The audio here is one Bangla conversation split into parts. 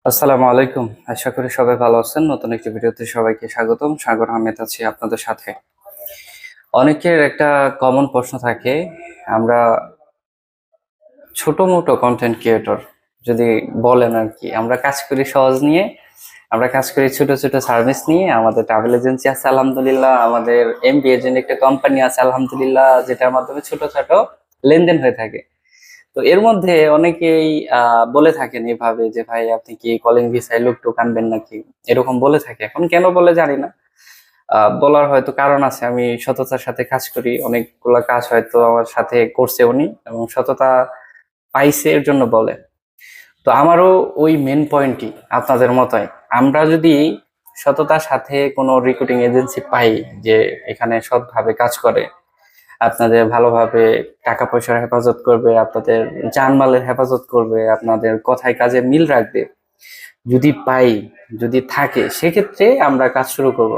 আসসালামু আলাইকুম। আশা করি সবাই ভালো আছেন। নতুন একটি ভিডিওতে সবাইকে স্বাগতম। সাগর আহমেদ আছি আপনাদের সাথে। অনেকের একটা কমন প্রশ্ন থাকে, আমরা ছোট মোটো কন্টেন্ট ক্রিয়েটর যদি বলেন আর কি, আমরা কাজ করি সহজ নিয়ে, আমরা কাজ করি ছোট ছোট সার্ভিস নিয়ে। আমাদের ট্রাভেল এজেন্সি আছে আলহামদুলিল্লাহ, আমাদের এমবি এজেন্ট একটা কোম্পানি আছে আলহামদুলিল্লাহ, যেটার মাধ্যমে ছোট ছোট লেনদেন হয়ে থাকে। তো এর মধ্যে অনেকেই বলে থাকেন এভাবে যে ভাই আপনি কি কলিং ভিসায় লোক টোক আনবেন নাকি, এরকম বলে থাকে। এখন কেন বলে জানি না, বলার হয়তো কারণ আছে। আমি সততার সাথে কাজ করি, অনেকগুলা কাজ হয়তো আমার সাথে করছে উনি এবং সততা পাইছে এর জন্য বলে। তো আমারও ওই মেন পয়েন্টই আপনাদের মতোই। আমরা যদি সততার সাথে কোনো রিক্রুটিং এজেন্সি পাই যে এখানে সৎভাবে কাজ করে, আপনাদের ভালোভাবে টাকা পয়সার হেফাজত করবে, আপনাদের জানমালের হেফাজত করবে, আপনাদের কথায় কাজে মিল রাখবে, যদি পাই, যদি থাকে, সেক্ষেত্রে আমরা কাজ শুরু করব।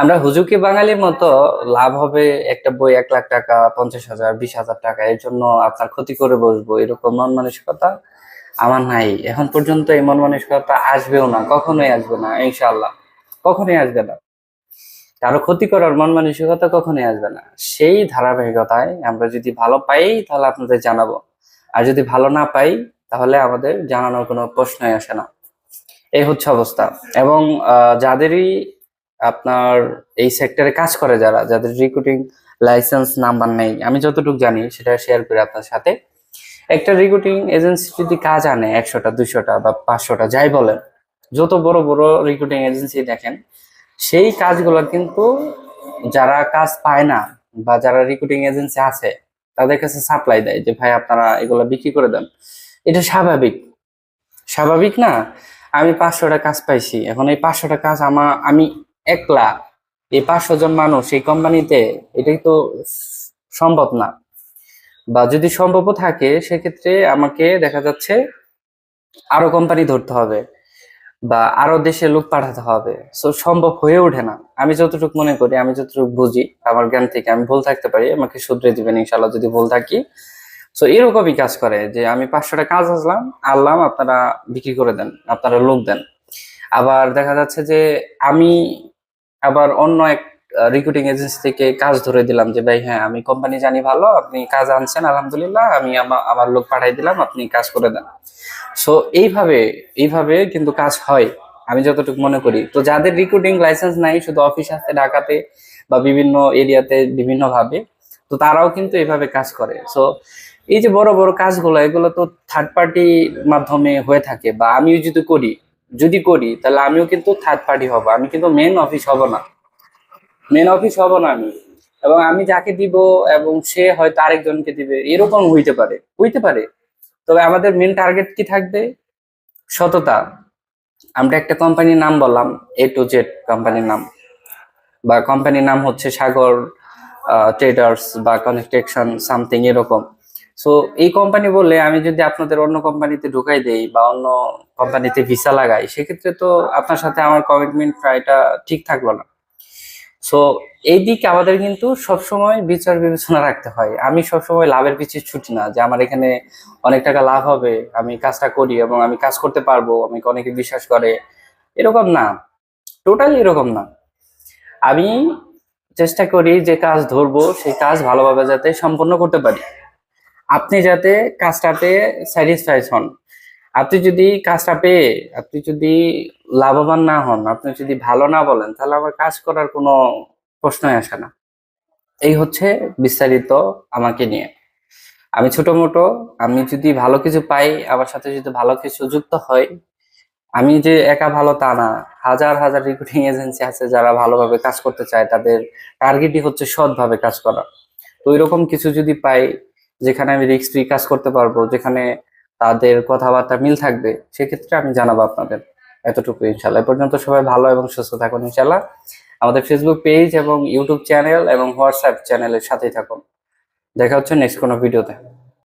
আমরা হুজুকি বাঙালির মতো লাভ হবে একটা বই 1 লাখ টাকা, 50,000, 20,000 টাকা, এর জন্য আপনার ক্ষতি করে বসবো, এরকম মন মানসিকতা আমার নাই। এখন পর্যন্ত এই মন মানসিকতা আসবেও না, কখনোই আসবে না ইনশাআল্লাহ। কখনোই আসবে না, কারো ক্ষতি করার মন মানসিকতা কখনোই আসবে না। সেই ধারাবাহিকতায় আমরা যদি ভালো পাই তাহলে আপনাদের জানাবো, আর যদি ভালো না পাই তাহলে আমাদের জানানোর কোনো প্রশ্নই আসে না। এই হচ্ছে অবস্থা। এবং যাদেরই আপনার এই সেক্টরে কাজ করে, যাদের রিক্রুটিং লাইসেন্স নাম্বার নেই, আমি যতটুকু জানি সেটা শেয়ার করি আপনার সাথে। একটা রিক্রুটিং এজেন্সি যদি কাজ আনে 100টা, 200টা বা 500টা, যাই বলেন, যত বড় বড় রিক্রুটিং এজেন্সি দেখেন, সেই কাজগুলো কিন্তু যারা কাজ পায় না বা যারা রিক্রুটিং এজেন্সি আছে তাদের কাছে সাপ্লাই দেয় যে ভাই আপনারা এগুলো বিক্রি করে দেন। এটা স্বাভাবিক, স্বাভাবিক না? আমি 500টা কাজ পাইছি, এখন এই 500টা কাজ আমি একলা, এই 500 জন মানুষ এই কোম্পানিতে, এটাই তো সম্ভব না। বা যদি সম্ভবও থাকে সেক্ষেত্রে আমাকে দেখা যাচ্ছে আরো কোম্পানি ধরতে হবে বা আরো দেশে লোক পাঠাতে হবে। সো সম্ভব হয়ে ওঠে না। আমি যতটুকু মনে করি, আমি যতটুকু বুঝি, আমার জ্ঞান থেকে, আমি ভুল থাকতে পারি, আমাকে শুধরে দিবেন ইনশাল্লাহ যদি ভুল থাকি। সো এরকমই কাজ করে যে আমি 500টা কাজ আনলাম, আপনারা বিক্রি করে দেন, আপনারা লোক দেন। আবার দেখা যাচ্ছে যে আমি আবার অন্য এক রিক্রুটিং এজেন্সি থেকে কাজ ধরে দিলাম যে ভাই হ্যাঁ আমি কোম্পানি জানি ভালো, আপনি কাজ আনছেন আলহামদুলিল্লাহ, আমি আমার লোক পাঠাই দিলাম, আপনি কাজ করে দেন। সো এইভাবে এইভাবে কিন্তু কাজ হয় আমি যতটুকু মনে করি। তো যাদের রিক্রুটিং লাইসেন্স নাই, শুধু অফিস আছে ঢাকাতে বা বিভিন্ন এরিয়াতে বিভিন্ন ভাবে, তো তারাও কিন্তু এইভাবে কাজ করে। সো এই যে বড় বড় কাজগুলো, এগুলো তো থার্ড পার্টি মাধ্যমে হয়ে থাকে। বা আমিও যদি করি তাহলে আমিও কিন্তু থার্ড পার্টি হব, আমি কিন্তু মেন অফিস হব না আমি। এবং আমি যাকে দিব এবং সে হয়তো আরেকজনকে দিবে, এরকম হইতে পারে। তবে আমাদের মেন টার্গেট কি থাকবে? সততা। আমরা একটা কোম্পানির নাম বললাম, A to Z কোম্পানির নাম, বা কোম্পানির নাম হচ্ছে সাগর ট্রেডার্স বা কনস্ট্রাকশন সামথিং এরকম। সো এই কোম্পানি বললে আমি যদি আপনাদের অন্য কোম্পানিতে ঢুকাই দেই বা অন্য কোম্পানিতে ভিসা লাগাই, সেক্ষেত্রে তো আপনার সাথে আমার কমিটমেন্ট এটা ঠিক থাকলো না। সো এই দিক আমাদের কিন্তু সবসময় বিচার বিবেচনা রাখতে হয়। আমি সবসময় লাভের পিছিয়ে ছুটি না যে আমার এখানে অনেক টাকা লাভ হবে, আমি কাজটা করি এবং আমি কাজ করতে পারবো, আমাকে অনেকে বিশ্বাস করে, এরকম না। টোটালি এরকম না। আমি চেষ্টা করি যে কাজ ধরবো সেই কাজ ভালোভাবে যাতে সম্পন্ন করতে পারি, আপনি যাতে কাজটাতে স্যাটিসফাইড হন। আপনি যদি কাজটা পেয়ে আপনি যদি লাভবান না হন, আপনি যদি ভালো না বলেন, তাহলে আমার কাজ করার কোনো প্রশ্নই আসে না। এই হচ্ছে বিস্তারিত আমাকে নিয়ে। আমি ছোট মোটো, আমি যদি ভালো কিছু পাই, আমার সাথে যদি ভালো কিছু যুক্ত হয়, আমি যে একা ভালো তা না। হাজার হাজার রিক্রুটিং এজেন্সি আছে যারা ভালোভাবে কাজ করতে চায়, তাদের টার্গেটই হচ্ছে সৎভাবে কাজ করা। তো এরকম কিছু যদি পাই যেখানে আমি রিস্ক ফ্রি কাজ করতে পারবো, যেখানে তাদের কথাবার্তা মিল থাকবে, সেক্ষেত্রে আমি জানাবো আপনাদের। এতটুকু ইনশাল্লাহ। এ পর্যন্ত সবাই ভালো এবং সুস্থ থাকুন ইনশাল্লাহ। আমাদের ফেসবুক পেজ এবং ইউটিউব চ্যানেল এবং হোয়াটসঅ্যাপ চ্যানেলের সাথেই থাকুন। দেখা হচ্ছে নেক্সট কোনো ভিডিওতে।